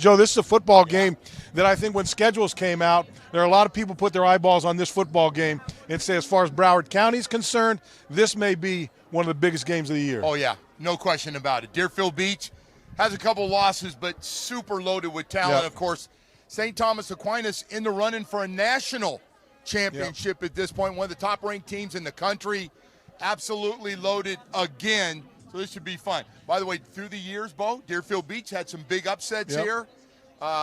Joe, this is a football game that I think when schedules came out, there are a lot of people put their eyeballs on this football game and say, as far as Broward County is concerned, this may be one of the biggest games of the year. Oh, yeah, no question about it. Deerfield Beach has a couple losses, but super loaded with talent. Yeah. Of course, St. Thomas Aquinas in the running for a national championship at this point, one of the top-ranked teams in the country. Absolutely loaded again. So this should be fun. By the way, through the years, Bo, Deerfield Beach had some big upsets here.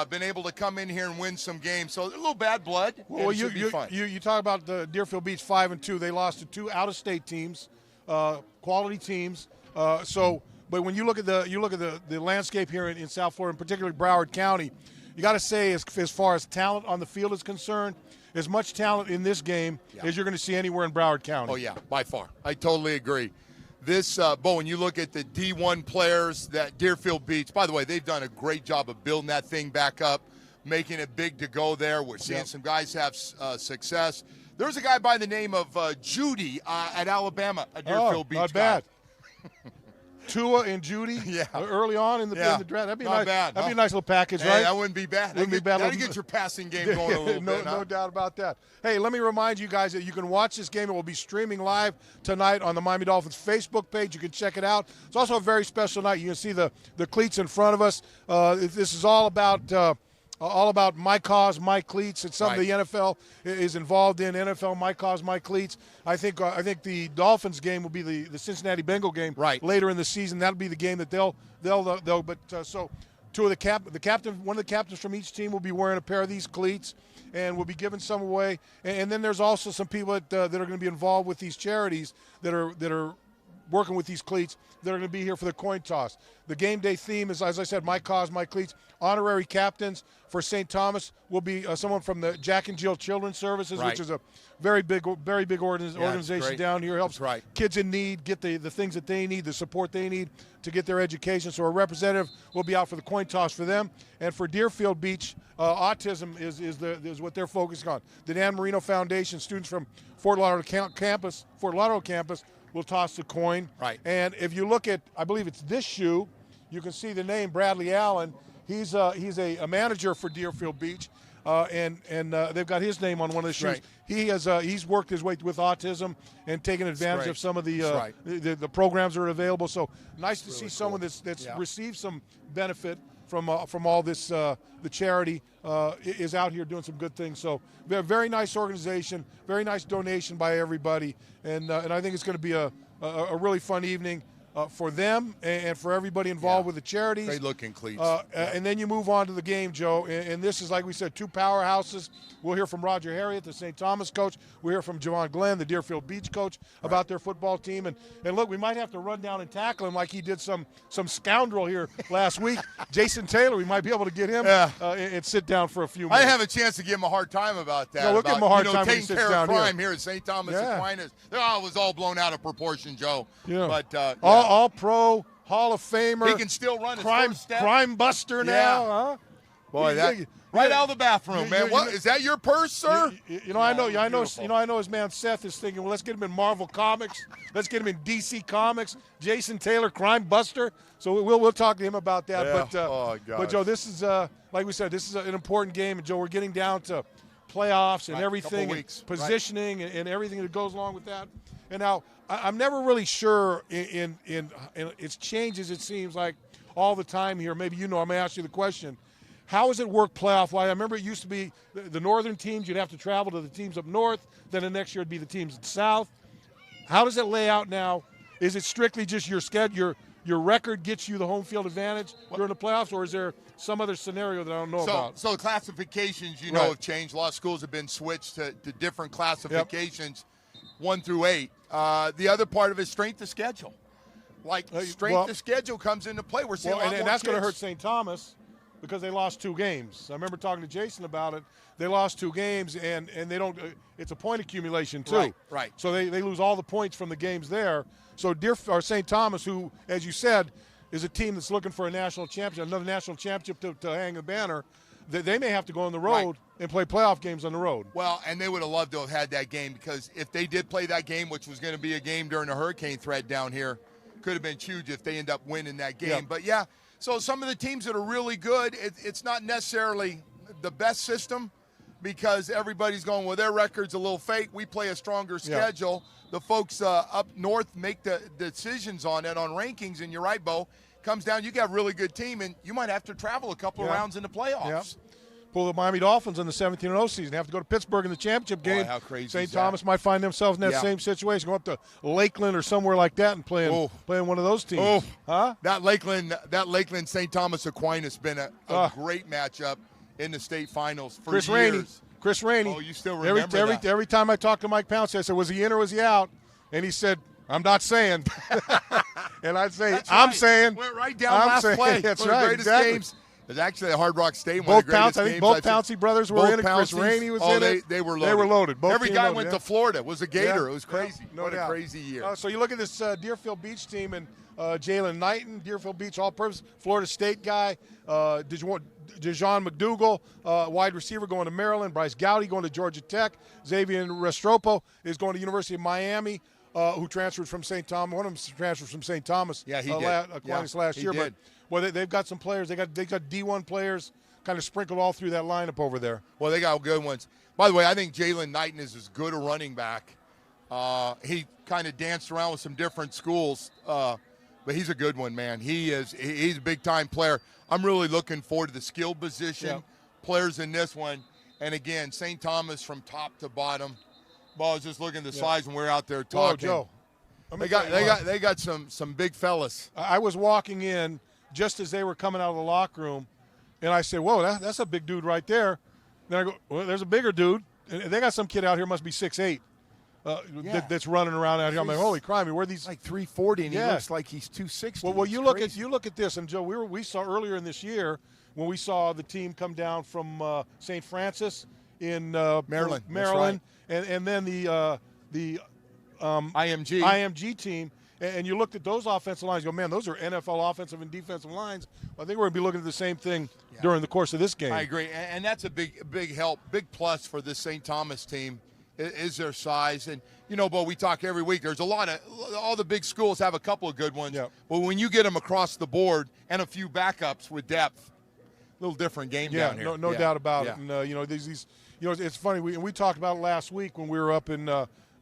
Been able to come in here and win some games. So a little bad blood. Well, it should be fun. you talk about the Deerfield Beach 5-2. They lost to two out-of-state teams, quality teams. But when you look at the landscape here in South Florida, and particularly Broward County, you got to say as far as talent on the field is concerned, as much talent in this game as you're going to see anywhere in Broward County. Oh, yeah, by far. I totally agree. This, Bo, when you look at the D1 players that Deerfield Beach, by the way, they've done a great job of building that thing back up, making it big to go there. We're seeing some guys have success. There's a guy by the name of Judy at Alabama, a Deerfield Beach not guy. bad. Tua and Judy early on in the draft. That'd be Not nice. bad, That'd be a nice little package, right? That wouldn't be bad. Wouldn't be bad. That'd get your passing game going a little bit. No doubt about that. Hey, let me remind you guys that you can watch this game. It will be streaming live tonight on the Miami Dolphins Facebook page. You can check it out. It's also a very special night. You can see the cleats in front of us. This is all about my cause, my cleats. It's something the NFL is involved in. NFL, my cause, my cleats. I think the Dolphins game will be the Cincinnati Bengal game later in the season. That'll be the game that they'll. But so one of the captains from each team will be wearing a pair of these cleats, and we'll be giving some away. And then there's also some people that are going to be involved with these charities that are working with these cleats that are going to be here for the coin toss. The game day theme is, as I said, my cause, my cleats. Honorary captains for St. Thomas will be someone from the Jack and Jill Children's Services, which is a very big organization down here. Helps kids in need get the things that they need, the support they need to get their education. So a representative will be out for the coin toss for them. And for Deerfield Beach, autism is what they're focusing on. The Dan Marino Foundation, students from Fort Lauderdale campus will toss the coin. And if you look at, I believe it's this shoe, you can see the name Bradley Allen. He's a manager for Deerfield Beach, and they've got his name on one of the shoes. He's worked his way with autism and taken advantage of some of the programs that are available. So nice to see someone that's received some benefit from all this. The charity is out here doing some good things. So very nice organization, very nice donation by everybody, and I think it's going to be a really fun evening for them and for everybody involved with the charities. Great looking cleats. And then you move on to the game, Joe. And this is, like we said, two powerhouses. We'll hear from Roger Harriet, the St. Thomas coach. We'll hear from Javon Glenn, the Deerfield Beach coach, about their football team. And look, we might have to run down and tackle him like he did some scoundrel here last week. Jason Taylor, we might be able to get him and sit down for a few minutes. I have a chance to give him a hard time about that. No, we'll give him a hard time when he taking sits care down of crime here at St. Thomas Aquinas. It was all blown out of proportion, Joe. Yeah. But all pro, Hall of Famer. He can still run his first step. Crime buster now, huh? Boy, right out of the bathroom, man. What is that? Your purse, sir? I know his man Seth is thinking, well, let's get him in Marvel Comics, let's get him in DC Comics. Jason Taylor, Crime Buster. So we'll talk to him about that. Yeah. But Joe, this is like we said, this is an important game, and Joe, we're getting down to playoffs and everything, and positioning and everything that goes along with that. And now I'm never really sure in its changes. It seems like all the time here. Maybe I'm going to ask you the question. How does it work playoff-wise? I remember it used to be the northern teams. You'd have to travel to the teams up north. Then the next year it'd be the teams south. How does it lay out now? Is it strictly just your schedule? Your record gets you the home field advantage during the playoffs, or is there some other scenario that I don't know about? So classifications, have changed. A lot of schools have been switched to different classifications, 1 through 8. The other part of it is strength of schedule. Strength of schedule comes into play. We're seeing a lot more and that's going to kids. hurt St. Thomas because they lost 2 games. I remember talking to Jason about it. They lost 2 games, and they don't. It's a point accumulation too. Right. So they lose all the points from the games there. So St. Thomas, who, as you said, is a team that's looking for a national championship, another national championship to hang a banner, they may have to go on the road and play playoff games on the road. Well, and they would have loved to have had that game, because if they did play that game, which was going to be a game during the hurricane threat down here, could have been huge if they end up winning that game. Yeah. But, yeah, So some of the teams that are really good, it's not necessarily the best system because everybody's going, well, their record's a little fake. We play a stronger schedule. The folks up north make the decisions on it, on rankings, and you're right, Bo. Comes down, you got a really good team, and you might have to travel a couple of rounds in the playoffs. Yeah. Pull the Miami Dolphins in the 17-0 season. They have to go to Pittsburgh in the championship game. Boy, how crazy St. is that? Thomas might find themselves in that same situation, going up to Lakeland or somewhere like that and playing one of those teams. That Lakeland St. Thomas Aquinas been a great matchup in the state finals for years. Chris Rainey. Oh, you still remember that? Every time I talked to Mike Pouncey, I said, was he in or was he out? And he said, I'm not saying. And I'd say, I'm saying. Went right down last play. That's one of the greatest games. It was actually a Hard Rock Stadium. One of the greatest games. I think both Pouncey brothers were in it. Chris Rainey was in it. They were loaded. They were loaded. Both Every guy went to Florida. Was a Gator. It was crazy. No doubt. A crazy year. So you look at this Deerfield Beach team and Jalen Knighton, Deerfield Beach all-purpose, Florida State guy. Dejon McDougal, wide receiver, going to Maryland. Bryce Gowdy going to Georgia Tech. Xavier Restropo is going to University of Miami. Who transferred from St. Thomas? One of them transferred from St. Thomas. Yeah, he did. Aquinas last year. Did. But they've got some players. They got D1 players kind of sprinkled all through that lineup over there. Well, they got good ones. By the way, I think Jalen Knighton is as good a running back. He kind of danced around with some different schools, but he's a good one, man. He's a big-time player. I'm really looking forward to the skill position players in this one. And, again, St. Thomas from top to bottom. Well, I was just looking at the slides when we were out there talking. Joe, they got some big fellas. I was walking in just as they were coming out of the locker room, and I said, "Whoa, that's a big dude right there." Then I go, "Well, there's a bigger dude." And they got some kid out here, must be 6'8", that's running around out here. I'm like, "Holy crap! Where are these?" Like 340, and he looks like he's 260. Well, you look at this, and Joe, we saw earlier in this year when we saw the team come down from St. Francis in Maryland. Right. And then the IMG team, and you looked at those offensive lines, you go, man, those are NFL offensive and defensive lines. I think we're going to be looking at the same thing during the course of this game. I agree, and that's a big help, big plus for this St. Thomas team is their size. And, but we talk every week, there's all the big schools have a couple of good ones, but when you get them across the board and a few backups with depth, a little different game down here. No doubt about it. And, these it's funny. We talked about it last week when we were up in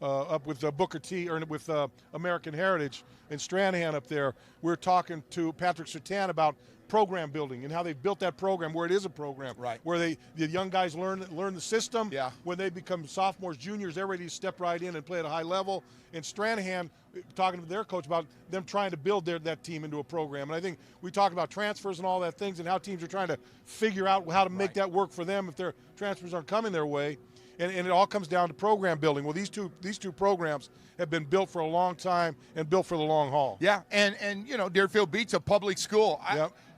up with Booker T or with American Heritage in Stranahan up there. We were talking to Patrick Sertan about program building and how they've built that program where it is a program, where the young guys learn the system. When they become sophomores, juniors, they're ready to step right in and play at a high level. And Stranahan, talking to their coach about them trying to build that team into a program. And I think we talked about transfers and all that things and how teams are trying to figure out how to make that work for them if their transfers aren't coming their way. And it all comes down to program building. Well, these two programs have been built for a long time and built for the long haul. Yeah, and Deerfield Beach's a public school.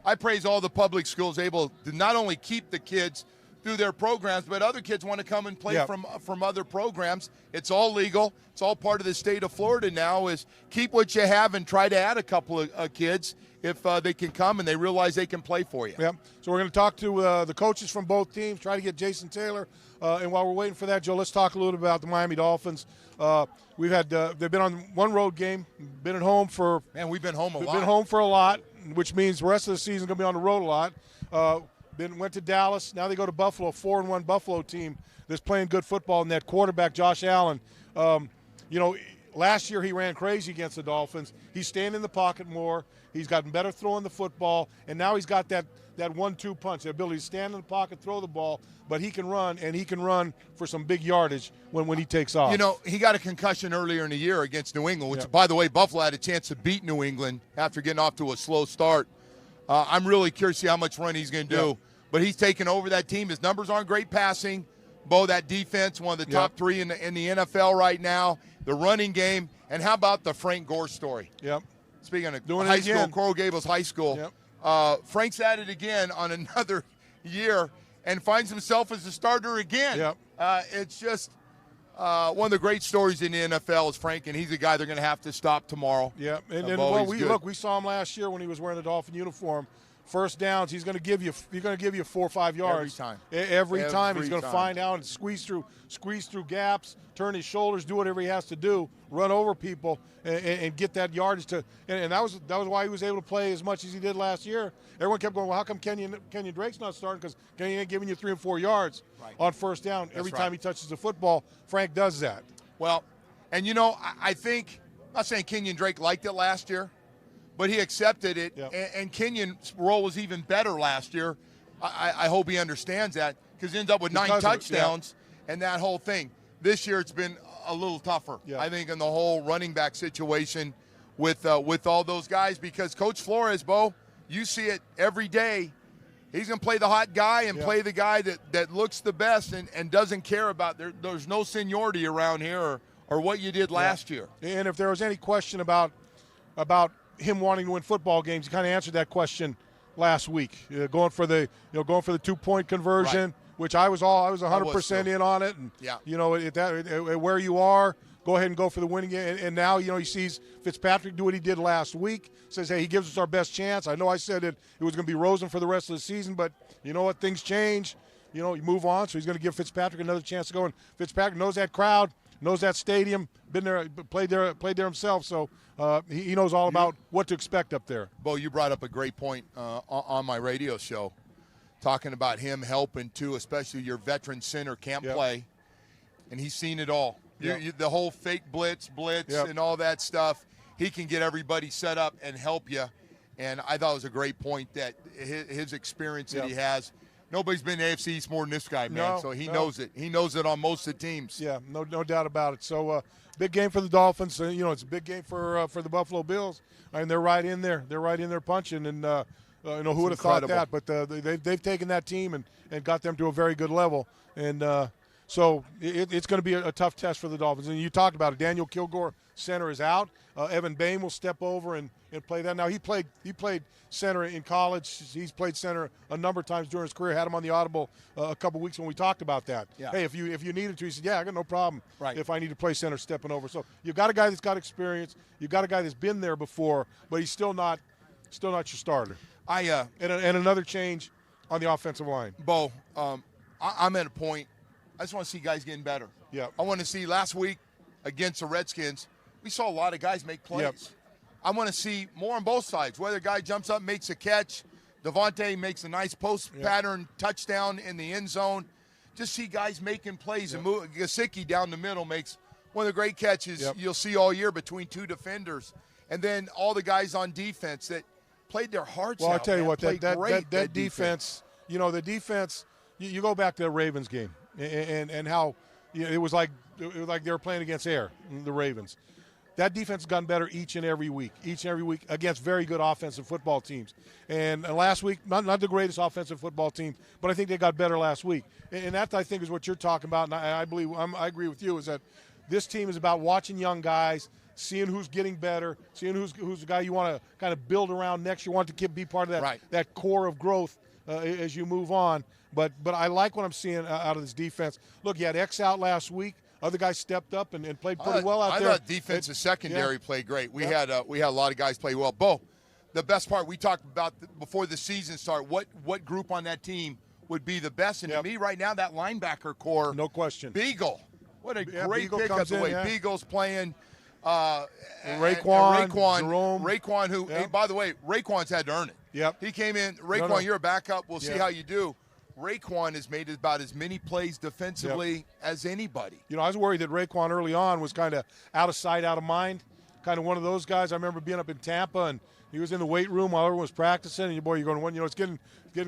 I praise all the public schools able to not only keep the kids through their programs, but other kids want to come and play from other programs. It's all legal. It's all part of the state of Florida now is keep what you have and try to add a couple of kids if they can come and they realize they can play for you. Yep. So we're going to talk to the coaches from both teams, try to get Jason Taylor. And while we're waiting for that, Joe, let's talk a little bit about the Miami Dolphins. We've had they've been on one road game, been at home for – Man, we've been home a lot. We've been home for a lot, which means the rest of the season is going to be on the road a lot. Went to Dallas. Now they go to Buffalo, 4-1 Buffalo team that's playing good football. And that quarterback, Josh Allen, last year he ran crazy against the Dolphins. He's staying in the pocket more. He's gotten better throwing the football. And now he's got that 1-2 punch, the ability to stand in the pocket, throw the ball, but he can run, and he can run for some big yardage when he takes off. He got a concussion earlier in the year against New England, which, by the way, Buffalo had a chance to beat New England after getting off to a slow start. I'm really curious to see how much run he's going to do. But he's taken over that team. His numbers aren't great passing. Bo, that defense, one of the top three in the NFL right now. The running game. And how about the Frank Gore story? Speaking of high school, Coral Gables High School. Frank's at it again on another year and finds himself as a starter again. It's just one of the great stories in the NFL is Frank, and he's a guy they're going to have to stop tomorrow. And we saw him last year when he was wearing a Dolphin uniform first downs, he's going to give you 4 or 5 yards Every time he's going to find out and squeeze through gaps, turn his shoulders, do whatever he has to do, run over people, and get that yardage to. And that was why he was able to play as much as he did last year. Everyone kept going, well, how come Kenyon Drake's not starting? Because Kenyon ain't giving you 3 and 4 yards on first down every time he touches the football. Frank does that. Well, and I think, I'm not saying Kenyon Drake liked it last year, but he accepted it, and Kenyon's role was even better last year. I hope he understands that, because he ends up with 9 touchdowns and that whole thing. This year it's been a little tougher, I think, in the whole running back situation with all those guys, because Coach Flores, Bo, you see it every day. He's going to play the hot guy and play the guy that looks the best and doesn't care about there's no seniority around here or what you did last year. And if there was any question about him wanting to win football games, he kind of answered that question last week. Going for the 2-point conversion, which I was 100% in on it. And where you are, go ahead and go for the winning game. And now he sees Fitzpatrick do what he did last week. Says, hey, he gives us our best chance. I know I said it was going to be Rosen for the rest of the season, but you know what? Things change. You move on. So he's going to give Fitzpatrick another chance to go. And Fitzpatrick knows that crowd, knows that stadium, been there, played there himself. So he knows all about what to expect up there. Bo, you brought up a great point on my radio show, talking about him helping too, especially your veteran center can't play, and he's seen it all. The whole fake blitz, and all that stuff. He can get everybody set up and help you. And I thought it was a great point that his experience that he has. Nobody's been in the AFC East more than this guy, man. So he knows it. He knows it on most of the teams. Yeah, no doubt about it. So big game for the Dolphins. It's a big game for the Buffalo Bills. And they're right in there. They're right in there punching. And who would have thought that? But they've taken that team and got them to a very good level. And so it's going to be a tough test for the Dolphins. And you talked about it. Daniel Kilgore, center, is out. Evan Bain will step over and play that. Now, he played center in college. He's played center a number of times during his career. Had him on the audible a couple weeks when we talked about that. Yeah. Hey, if you needed to, he said, I got no problem if I need to play center stepping over. So you've got a guy that's got experience. You've got a guy that's been there before, but he's still not your starter. And another change on the offensive line. Bo, I'm at a point. I just want to see guys getting better. Yeah. I want to see last week against the Redskins, we saw a lot of guys make plays. Yep. I want to see more on both sides. Whether a guy jumps up, makes a catch, Devontae makes a nice post pattern touchdown in the end zone. Just see guys making plays and move. Gesicki down the middle makes one of the great catches you'll see all year between 2 defenders. And then all the guys on defense that played their hearts out. Well, I'll tell you what, that defense, the defense, you go back to the Ravens game and how it was like they were playing against air, the Ravens. That defense has gotten better each and every week against very good offensive football teams. And last week, not the greatest offensive football team, but I think they got better last week. And that, I think, is what you're talking about. And I agree with you, is that this team is about watching young guys, seeing who's getting better, seeing who's the guy you want to kind of build around next. You want to be part of that core of growth as you move on. But I like what I'm seeing out of this defense. Look, you had X out last week. Other guys stepped up and played pretty well out there. I thought defensive secondary played great. We had a lot of guys play well. Bo, the best part we talked about before the season started, what group on that team would be the best? And to me right now, that linebacker core, no question. Beagle, what a great Beagle pickup the way Beagle's playing. Raekwon, Jerome. Raekwon, who, hey, by the way, Raekwon's had to earn it. Yep. He came in. Raekwon, you're a backup. We'll see how you do. Raekwon has made about as many plays defensively as anybody. I was worried that Raekwon early on was kind of out of sight, out of mind, kind of one of those guys. I remember being up in Tampa, and he was in the weight room while everyone was practicing, and you're going, it's getting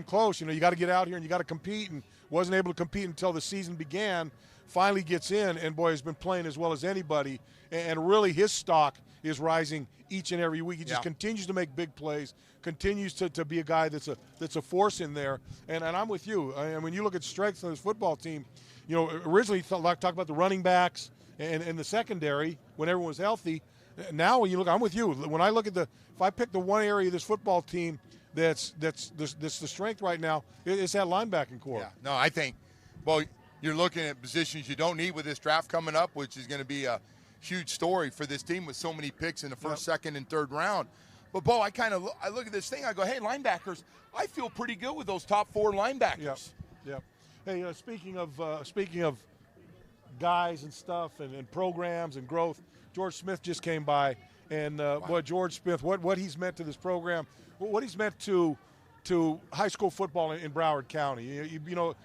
close. You got to get out here and you got to compete, and wasn't able to compete until the season began. Finally gets in, and boy, has been playing as well as anybody, and really his stock is rising each and every week. He just continues to make big plays, continues to be a guy that's a force in there. And I'm with you. And when you look at strengths of this football team, originally talked about the running backs and the secondary when everyone was healthy. Now when you look, I'm with you. When I look at if I pick the one area of this football team that's the strength right now, it's that linebacking core. Yeah. No, I think, well, you're looking at positions you don't need with this draft coming up, which is going to be a huge story for this team with so many picks in the first, second, and third round. But, Bo, I look at this thing. I go, hey, linebackers, I feel pretty good with those top 4 linebackers. Yeah. Hey, speaking of guys and stuff and programs and growth, George Smith just came by. And, boy, George Smith, what he's meant to this program, what he's meant to high school football in Broward County. You know,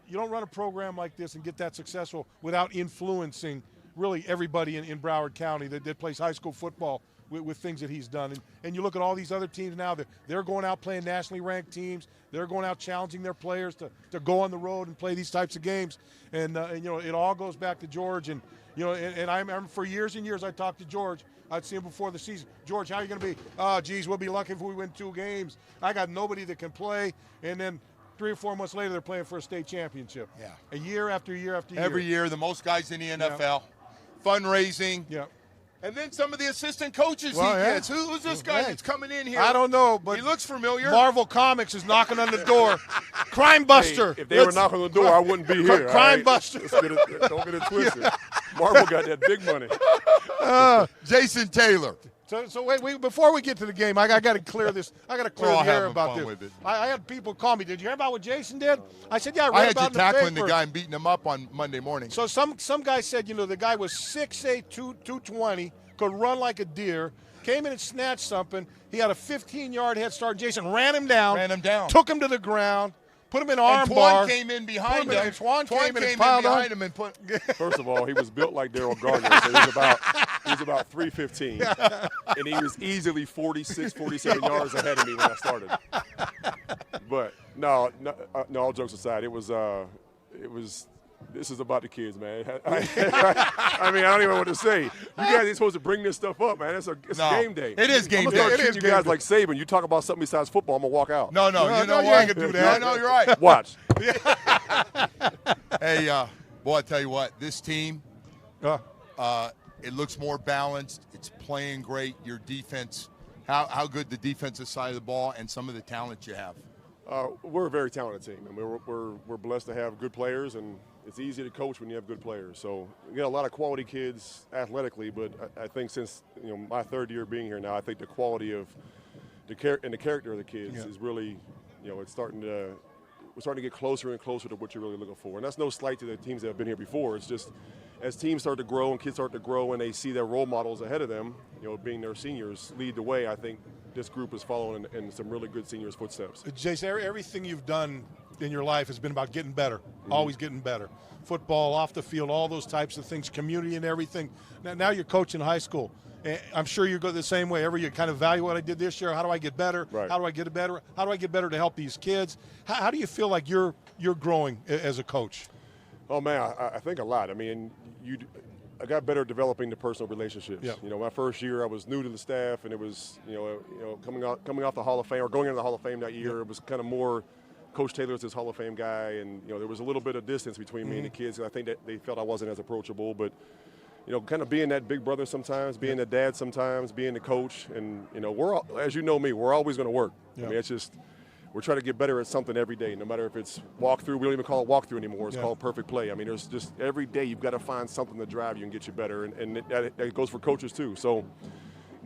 you don't run a program like this and get that successful without influencing really everybody in Broward County that plays high school football with things that he's done. And you look at all these other teams now, they're going out playing nationally ranked teams. They're going out challenging their players to go on the road and play these types of games. And you know, it all goes back to George. And, you know, and I remember for years and years I talked to George. I'd see him before the season. George, how are you going to be? Oh, geez, we'll be lucky if we win 2 games. I got nobody that can play. And then 3 or 4 months later, they're playing for a state championship. Yeah. A year after year after year. Every year, the most guys in the NFL. Fundraising. Yeah. And then some of the assistant coaches he gets. Who's this guy that's coming in here? I don't know, but he looks familiar. Marvel Comics is knocking on the door. Crime Buster. Hey, if they were knocking on the door, I wouldn't be here. Crime Buster. Don't get it twisted. Marvel got that big money. Jason Taylor. So wait, before we get to the game, I got to clear this. I got to clear the air about this. I had people call me. Did you hear about what Jason did? I said, yeah, I read about it in the paper. I had you tackling the guy and beating him up on Monday morning. So some guy said, you know, the guy was 6'8", 220, could run like a deer, came in and snatched something. He had a 15-yard head start. Jason ran him down. Took him to the ground. Put him in arm bar. And Twan came in behind him. Twan came in behind him and put. First of all, he was built like Daryl Gardner. So he was about 315, and he was easily 46, 47 yards ahead of me when I started. But no, all jokes aside, it was. This is about the kids, man. I mean, I don't even know what to say. You guys ain't supposed to bring this stuff up, man. It's game day. It is game day. I'm gonna you guys like Saban. You talk about something besides football, I'm gonna walk out. No, you know what? You ain't gonna do that. No, you're right. Watch. Hey, boy, I tell you what, this team, it looks more balanced. It's playing great. Your defense, how good the defensive side of the ball and some of the talent you have. We're a very talented team. I mean, we're blessed to have good players, and it's easy to coach when you have good players. So you got a lot of quality kids athletically, but I think since my 3rd year being here now, I think the quality of the character of the kids is really, it's starting to. We're starting to get closer and closer to what you're really looking for. And that's no slight to the teams that have been here before. It's just as teams start to grow and kids start to grow and they see their role models ahead of them, being their seniors, lead the way, I think this group is following in some really good seniors' footsteps. Jason, everything you've done in your life has been about getting better, always getting better. Football, off the field, all those types of things, community and everything. Now you're coaching high school. I'm sure you go the same way. You kind of value what I did this year. How do I get better? Right. How do I get better? How do I get better to help these kids? How do you feel like you're growing as a coach? Oh, man, I think a lot. I mean, I got better at developing the personal relationships. Yeah. My first year I was new to the staff, and it was, coming off the Hall of Fame or going into the Hall of Fame that year, it was kind of more Coach Taylor's this Hall of Fame guy, and there was a little bit of distance between me and the kids. I think that they felt I wasn't as approachable, but kind of being that big brother sometimes, being the dad sometimes, being the coach, and we're all, as you know me, we're always going to work. I mean, it's just we're trying to get better at something every day, no matter if it's walkthrough. We don't even call it walkthrough anymore. It's called perfect play. I mean, there's just every day you've got to find something to drive you and get you better, and that goes for coaches too. So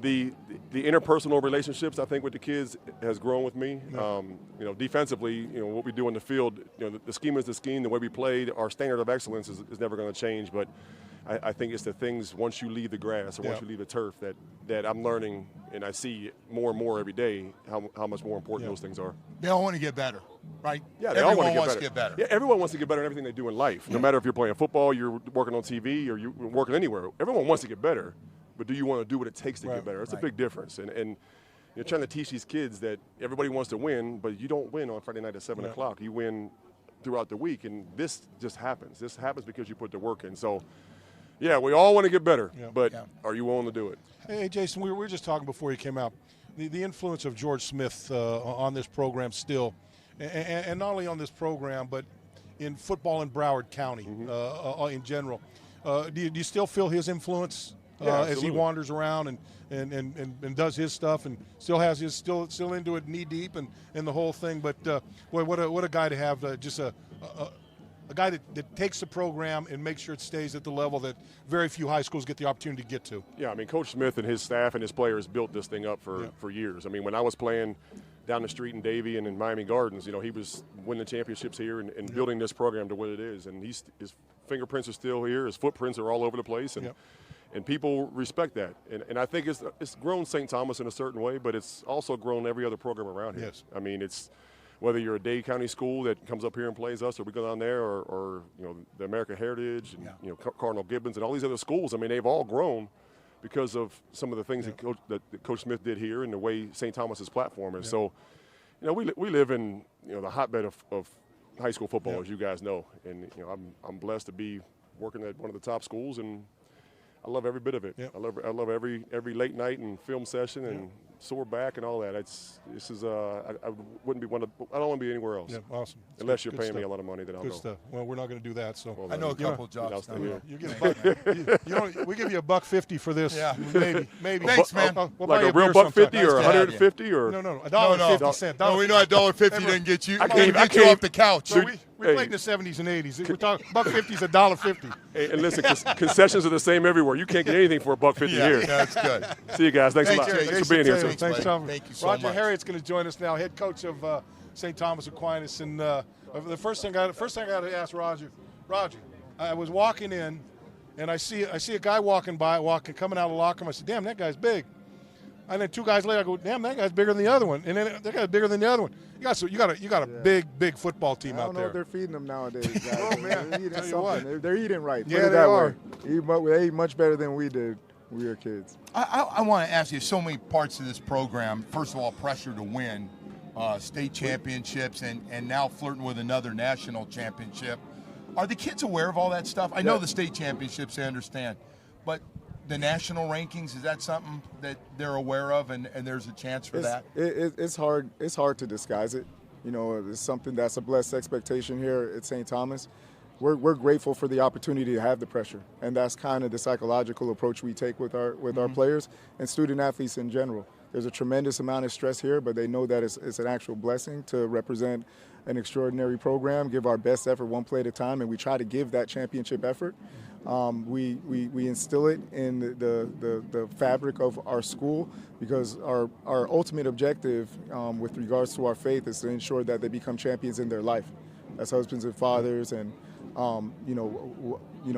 the interpersonal relationships, I think, with the kids has grown with me. Defensively, what we do in the field, the scheme is the scheme. The way we played, our standard of excellence is never going to change. But I think it's the things once you leave the grass or once you leave the turf that I'm learning, and I see more and more every day how much more important those things are. They all want to get better, right? Yeah, they everyone all wants to get better. Yeah, everyone wants to get better in everything they do in life. No matter if you're playing football, you're working on TV, or you're working anywhere. Everyone wants to get better, but do you want to do what it takes to get better? It's a big difference. And you're trying to teach these kids that everybody wants to win, but you don't win on Friday night at 7 o'clock. You win throughout the week, and this just happens. This happens because you put the work in. So, yeah, we all want to get better, but are you willing to do it? Hey, Jason, we were just talking before you came out. The influence of George Smith on this program still, and not only on this program, but in football in Broward County in general. Do you still feel his influence as he wanders around and does his stuff and still has his still into it knee deep and the whole thing? But boy, what a guy to have! Just a a guy that takes the program and makes sure it stays at the level that very few high schools get the opportunity to get to. Yeah, I mean, Coach Smith and his staff and his players built this thing up for years. I mean, when I was playing down the street in Davie and in Miami Gardens, you know, he was winning championships here and building this program to what it is. And his fingerprints are still here. His footprints are all over the place. And people respect that. And I think it's grown St. Thomas in a certain way, but it's also grown every other program around here. Yes. I mean, it's whether you're a Dade County school that comes up here and plays us, or we go down there, or you know, the American Heritage and you know, Cardinal Gibbons and all these other schools. I mean, they've all grown because of some of the things that Coach Smith did here and the way St. Thomas's platform is. So, you know, we live in, you know, the hotbed of high school football, as you guys know, and you know, I'm blessed to be working at one of the top schools, and I love every bit of it. Yep. I love every late night and film session and sore back and all that. I wouldn't be I don't want to be anywhere else. Yeah, awesome. Unless you're paying me a lot of money, then I'll Good go. stuff. Well, we're not going to do that. So I know a couple jobs down here. you get $1. We give you $1.50 for this. Yeah. maybe. Thanks, man. We'll Like buy you a real beer $1.50 sometime. or Nice to have $150 or No, $1.50. No, we know $1.50 didn't get you. I can't Get you off the couch. So we played in the 70s and 80s. We're talking $1.50 is $1.50. Hey, and listen, concessions are the same everywhere. You can't get anything for $1.50 here. That's good. See you guys. Thanks a lot. Jay. Thanks for being here. Thanks, buddy. Tom. Thank you so Roger much. Harriet's going to join us now, head coach of St. Thomas Aquinas. And the first thing I got to ask Roger, I was walking in, and I see a guy coming out of the locker room. I said, "Damn, that guy's big." And then 2 guys later, I go, "Damn, that guy's bigger than the other one." And then that guy's bigger than the other one. You got a big football team I out don't know there. if they're feeding them nowadays, guys. Oh, man. They're eating Tell you something. They're eating right. Put Yeah, it they that are. way. They eat much better than we did when we were kids. I want to ask you so many parts of this program. First of all, pressure to win state championships and now flirting with another national championship. Are the kids aware of all that stuff? I know the state championships, they understand. But the national rankings, is that something that they're aware of and there's a chance for that? It's hard to disguise it. You know, it's something that's a blessed expectation here at St. Thomas. We're grateful for the opportunity to have the pressure, and that's kind of the psychological approach we take with our players and student athletes in general. There's a tremendous amount of stress here, but they know that it's an actual blessing to represent an extraordinary program, give our best effort one play at a time, and we try to give that championship effort. We instill it in the fabric of our school because our ultimate objective with regards to our faith is to ensure that they become champions in their life as husbands and fathers and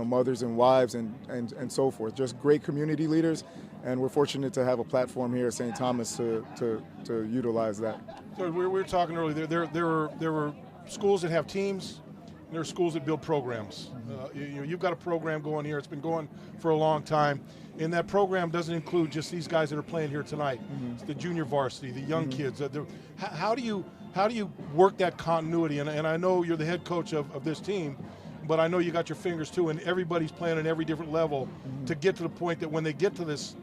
mothers and wives and so forth. Just great community leaders, and we're fortunate to have a platform here at St. Thomas to utilize that. So we were talking earlier. There were schools that have teams. And there are schools that build programs. You've got a program going here. It's been going for a long time. And that program doesn't include just these guys that are playing here tonight. It's the junior varsity, the young kids. How do you work that continuity? And I know you're the head coach of this team, but I know you got your fingers too, and everybody's playing at every different level to get to the point that when they get to this,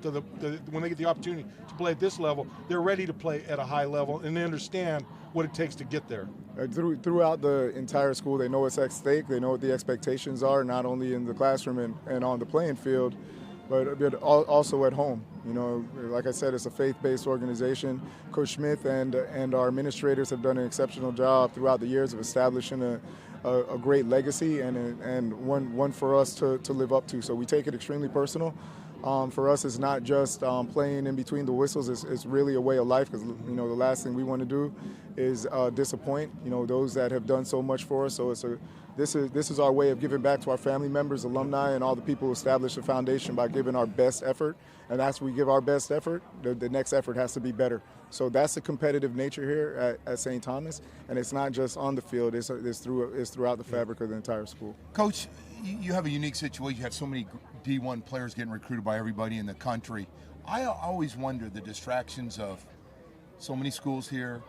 when they get the opportunity to play at this level, they're ready to play at a high level and they understand what it takes to get there. Throughout the entire school, they know what's at stake. They know what the expectations are, not only in the classroom and on the playing field, but also at home. You know, like I said, it's a faith-based organization. Coach Smith and our administrators have done an exceptional job throughout the years of establishing a great legacy and one for us to live up to. So we take it extremely personal. For us, it's not just playing in between the whistles. It's really a way of life because, you know, the last thing we want to do is disappoint, you know, those that have done so much for us. So this is our way of giving back to our family members, alumni, and all the people who established the foundation by giving our best effort. And as we give our best effort, the next effort has to be better. So that's the competitive nature here at St. Thomas, and it's not just on the field. It's throughout the fabric of the entire school. Coach, you have a unique situation. You have so many D1 players getting recruited by everybody in the country. I always wonder the distractions of so many schools here.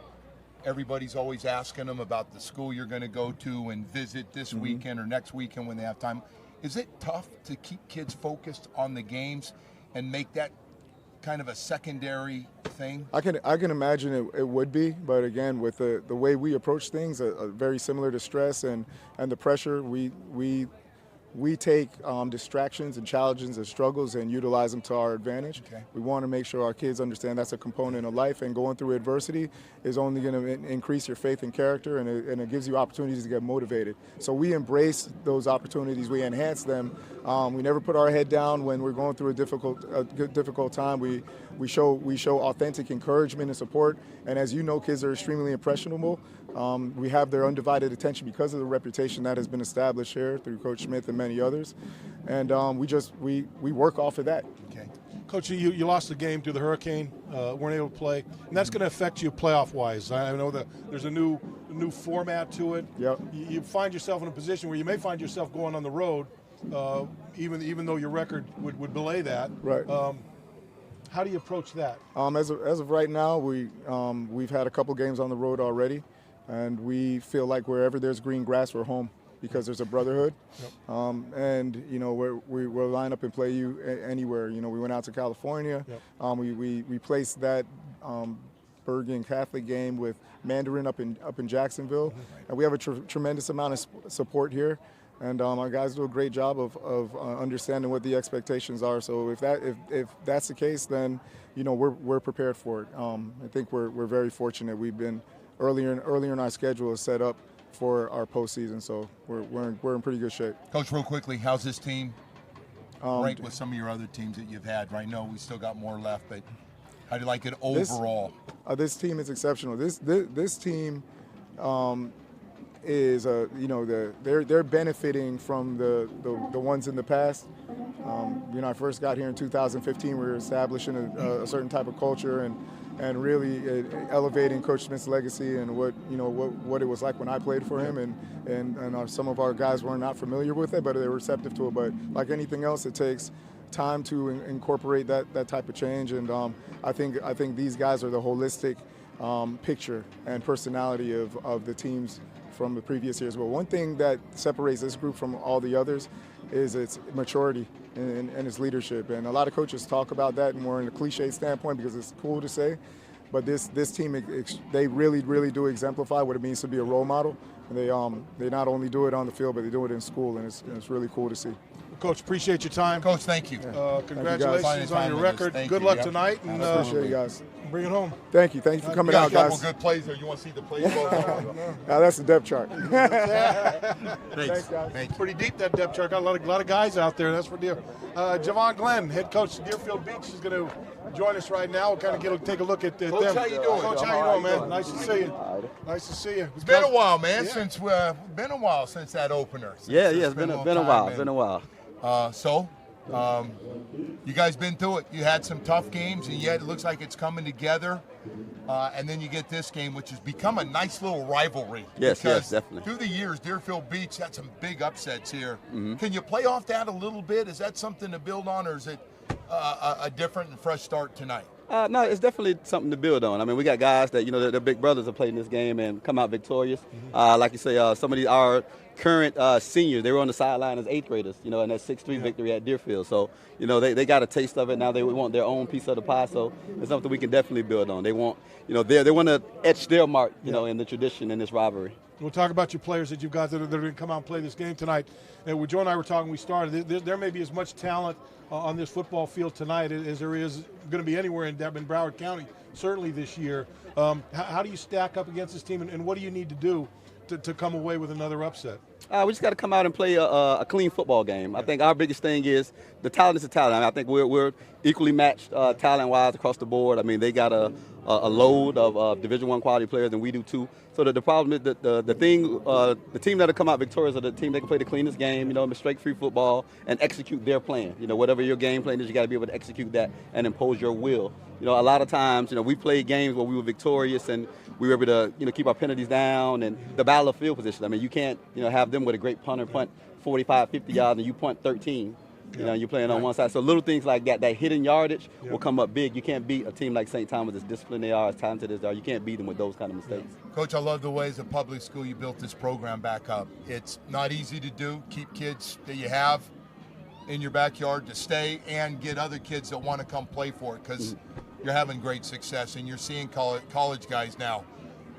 Everybody's always asking them about the school you're going to go to and visit this weekend or next weekend when they have time. Is it tough to keep kids focused on the games and make that kind of a secondary thing? I can imagine it would be, but again, with the way we approach things, very similar to stress and the pressure, we we take distractions and challenges and struggles and utilize them to our advantage. Okay. We want to make sure our kids understand that's a component of life, and going through adversity is only going to increase your faith and character, and it gives you opportunities to get motivated. So we embrace those opportunities. We enhance them. We never put our head down when we're going through a difficult time. We show authentic encouragement and support. And as you know, kids are extremely impressionable. We have their undivided attention because of the reputation that has been established here through Coach Smith and many others. And we work off of that. Okay. Coach, you lost the game to the Hurricane, weren't able to play, and that's going to affect you playoff-wise. I know that there's a new format to it. Yep. You find yourself in a position where you may find yourself going on the road, even though your record would belay that. Right. How do you approach that? As of right now, we've had a couple games on the road already, and we feel like wherever there's green grass, we're home because there's a brotherhood. Yep. And we'll line up and play you anywhere. We went out to California. Yep. We replaced that Bergen Catholic game with Mandarin up in Jacksonville, and we have a tremendous amount of support here. And our guys do a great job of understanding what the expectations are. So if that's the case, then we're prepared for it. I think we're very fortunate. We've been earlier in our schedule is set up for our postseason, so we're in pretty good shape. Coach, real quickly, how's this team ranked with some of your other teams that you've had? Right now, we still got more left, but how do you like it overall? This team is exceptional. This team. Is they're benefiting from the ones in the past. I first got here in 2015. We were establishing a certain type of culture and really elevating Coach Smith's legacy and what it was like when I played for him. And some of our guys were not familiar with it, but they were receptive to it. But like anything else, it takes time to incorporate that type of change. And I think these guys are the holistic picture and personality of the teams from the previous years. But one thing that separates this group from all the others is its maturity and its leadership. And a lot of coaches talk about that more in a cliche standpoint because it's cool to say. But this team, they really, really do exemplify what it means to be a role model. And they not only do it on the field, but they do it in school, and it's really cool to see. Coach, appreciate your time. Coach, thank you. Congratulations on your record. Good luck tonight. And appreciate you guys. Bring it home. Thank you for coming out, guys. You got good plays there. You want to see the plays? Now that's the depth chart. Thanks, guys. Thank you. Pretty deep, that depth chart. Got a lot of guys out there. That's for dear. Javon Glenn, head coach of Deerfield Beach, is going to join us right now. We'll kind of take a look at them. Coach, how you doing? Coach, how you doing, man? Nice to see you. Nice to see you. It's been a while, man. Yeah. Since that opener. It's been a while. You guys been through it. You had some tough games, and yet it looks like it's coming together. And then you get this game, which has become a nice little rivalry. Yes, definitely. Through the years, Deerfield Beach had some big upsets here. Mm-hmm. Can you play off that a little bit? Is that something to build on, or is it a different and fresh start tonight? No, it's definitely something to build on. I mean, we got guys that, their big brothers have played in this game and come out victorious. Mm-hmm. Like you say, some of our current seniors, they were on the sideline as 8th graders, in that 6-3 victory at Deerfield. So, they got a taste of it. Now they want their own piece of the pie. So it's something we can definitely build on. They want, they want to etch their mark, in the tradition in this rivalry. We'll talk about your players that you've got that are going to come out and play this game tonight. And Joe and I were talking, we started, there may be as much talent on this football field tonight as there is going to be anywhere in Broward County, certainly this year. How do you stack up against this team, and what do you need to do to come away with another upset? We just got to come out and play a clean football game. I think our biggest thing is the talent is the talent. I mean, I think we're equally matched talent-wise across the board. I mean, they got a load of Division I quality players, and we do too. So the problem is that the team that'll come out victorious are the team that can play the cleanest game, mistake-free football, and execute their plan. Whatever your game plan is, you got to be able to execute that and impose your will. A lot of times, we played games where we were victorious and we were able to, keep our penalties down and the battle of field position. I mean, you can't, have them with a great punter punt 45, 50 yards and you punt 13. You're playing on one side. So little things like that hidden yardage will come up big. You can't beat a team like St. Thomas, as disciplined they are, as talented as they are. You can't beat them with those kind of mistakes. Coach, I love the way as a public school you built this program back up. It's not easy to do. Keep kids that you have in your backyard to stay and get other kids that want to come play for it because you're having great success and you're seeing college guys now.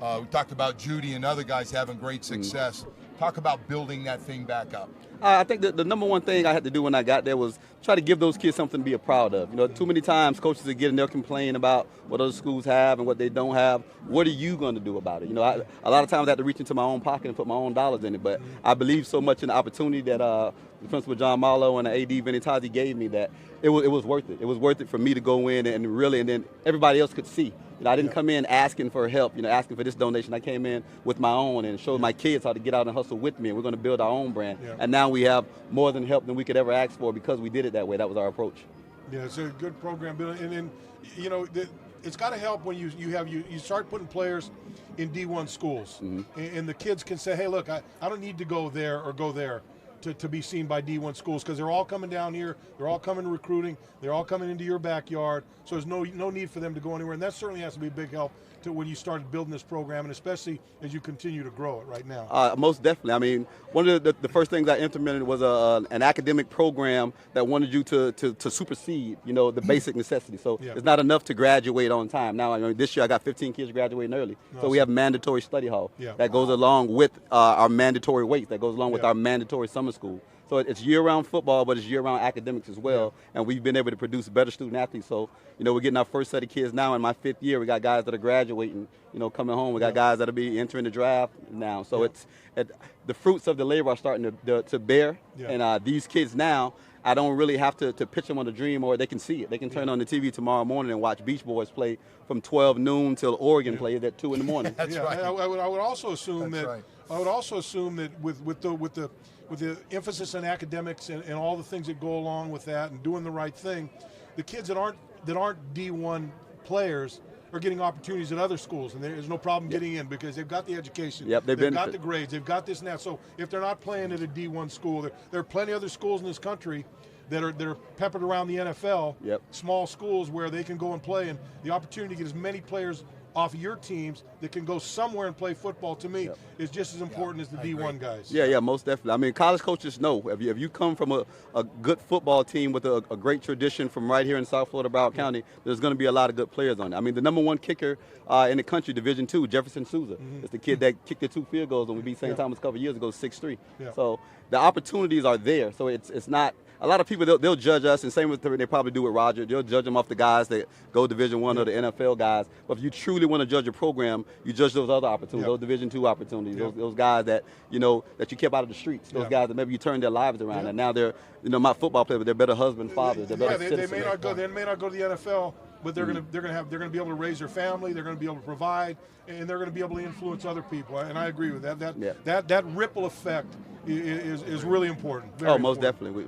We talked about Judy and other guys having great success. Talk about building that thing back up. I think that the number one thing I had to do when I got there was try to give those kids something to be proud of. You know, too many times coaches are getting there complaining about what other schools have and what they don't have. What are you going to do about it? You know, a lot of times I had to reach into my own pocket and put my own dollars in it. But I believe so much in the opportunity that the principal John Marlowe and the AD Vinny Tazi gave me that it was worth it. It was worth it for me to go in and then everybody else could see. You know, I didn't come in asking for help, you know, asking for this donation. I came in with my own and showed my kids how to get out and hustle with me, and we're going to build our own brand. Yeah. And now we have more than help than we could ever ask for because we did it that way. That was our approach. Yeah, it's a good program building, and then you know it's got to help when you start putting players in D1 schools, and the kids can say, hey, look, I don't need to go there or go there to be seen by D1 schools because they're all coming down here, they're all coming recruiting, they're all coming into your backyard, so there's no need for them to go anywhere, and that certainly has to be a big help to when you started building this program, and especially as you continue to grow it right now. Most definitely. I mean, one of the first things I implemented was an academic program that wanted you to supersede, you know, the basic necessities. So it's not enough to graduate on time. Now, I mean, this year I got 15 kids graduating early. Awesome. So we have mandatory study hall that goes along with our mandatory weights, that goes along with our mandatory summer school. So it's year-round football, but it's year-round academics as well. And we've been able to produce better student athletes. So, you know, we're getting our first set of kids now. In my 5th year, we got guys that are graduating, you know, coming home. We got guys that'll be entering the draft now. So the fruits of the labor are starting to bear. And these kids now, I don't really have to pitch them on a dream, or they can see it. They can turn on the TV tomorrow morning and watch Beach Boys play from 12 noon till Oregon plays at 2 in the morning. That's right. I would also assume that with the emphasis on academics and all the things that go along with that and doing the right thing, the kids that aren't D1 players are getting opportunities at other schools, and there's no problem getting in because they've got the education, they've got the grades, they've got this and that. So if they're not playing at a D1 school, there are plenty of other schools in this country that are peppered around the NFL, small schools where they can go and play, and the opportunity to get as many players off of your teams that can go somewhere and play football, to me, is just as important as the D1 guys. Yeah, most definitely. I mean, college coaches know if you come from a good football team with a great tradition from right here in South Florida, Broward County, there's going to be a lot of good players on it. I mean, the number one kicker in the country, Division II, Jefferson Souza, is the kid that kicked the 2 field goals when we beat St. Thomas a couple of years ago, 6'3". So the opportunities are there. So it's not. A lot of people, they'll judge us, and same with they probably do with Roger. They'll judge them off the guys that go Division I or the NFL guys. But if you truly want to judge a program, you judge those other opportunities, those Division II opportunities, those guys that that you kept out of the streets, those guys that maybe you turned their lives around, and now they're not football players, but they're better husbands, fathers, they're better citizens. They may not go to the NFL, but they're going to be able to raise their family. They're going to be able to provide, and they're going to be able to influence other people. And I agree with that. That ripple effect is really important. Most definitely.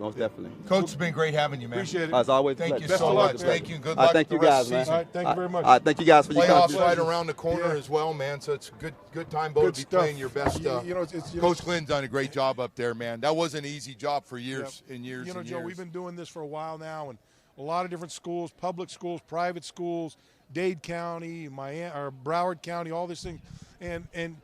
Coach, it's been great having you, man. Appreciate it. As always, thank you Best so of luck, much. man. Thank you. Good luck. Thank you guys, man. All right, thank you very much. Thank you guys for your Playoffs contribution. right around the corner as well, man. So it's a good time, Bo, to be playing your best. Coach Glenn's done a great job up there, man. That wasn't an easy job for years and years. You know, and Joe, years. we've been doing this for a while now, and a lot of different schools, public schools, private schools, Dade County, or Broward County, all these things, and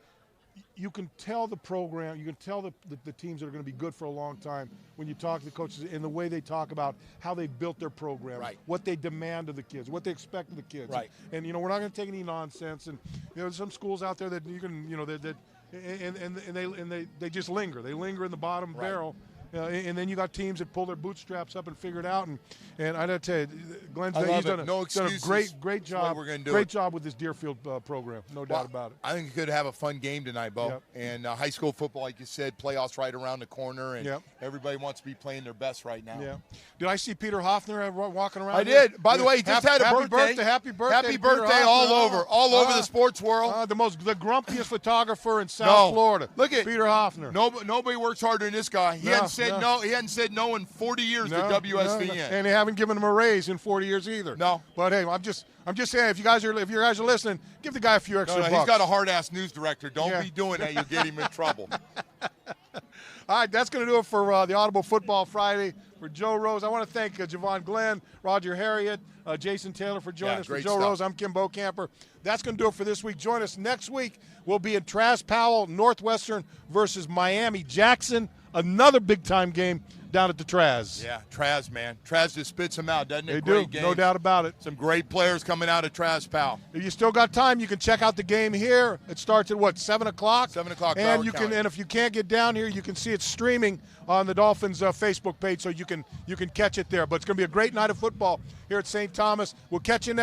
you can tell the program, you can tell the teams that are going to be good for a long time when you talk to the coaches in the way they talk about how they built their program, what they demand of the kids, what they expect of the kids. And we're not going to take any nonsense. And there's some schools out there that you can, they just linger. They linger in the bottom barrel. And then you got teams that pull their bootstraps up and figure it out. And I got to tell you, Glenn's done a great job. Great job with this Deerfield program, no doubt about it. I think you could have a fun game tonight, Bo. And high school football, like you said, playoffs right around the corner, and everybody wants to be playing their best right now. Did I see Peter Hoffner walking around? I did. By the way, he just had a birthday. Happy birthday! Happy birthday all over the sports world. The grumpiest photographer in South Florida. Look at Peter Hoffner. Nobody works harder than this guy. He hadn't said no in 40 years to WSVN. And they haven't given him a raise in 40 years either. No. But hey, I'm just saying, if you guys are listening, give the guy a few extra bucks. He's got a hard-ass news director. Don't be doing that. You'll get him in trouble. All right, that's going to do it for the Audible Football Friday. For Joe Rose, I want to thank Javon Glenn, Roger Harriet, Jason Taylor for joining us. For Joe Rose, I'm Kim Bocamper. That's going to do it for this week. Join us next week. We'll be in Travis Powell, Northwestern versus Miami Jackson. Another big-time game down at the Traz. Yeah, Traz, man. Traz just spits them out, doesn't it? They Great do, games. no doubt about it. Some great players coming out of Traz, pal. If you still got time, you can check out the game here. It starts at what, 7 o'clock? 7 o'clock. And Broward you can, County. and if you can't get down here, you can see it streaming on the Dolphins Facebook page, so you can catch it there. But it's going to be a great night of football here at St. Thomas. We'll catch you next.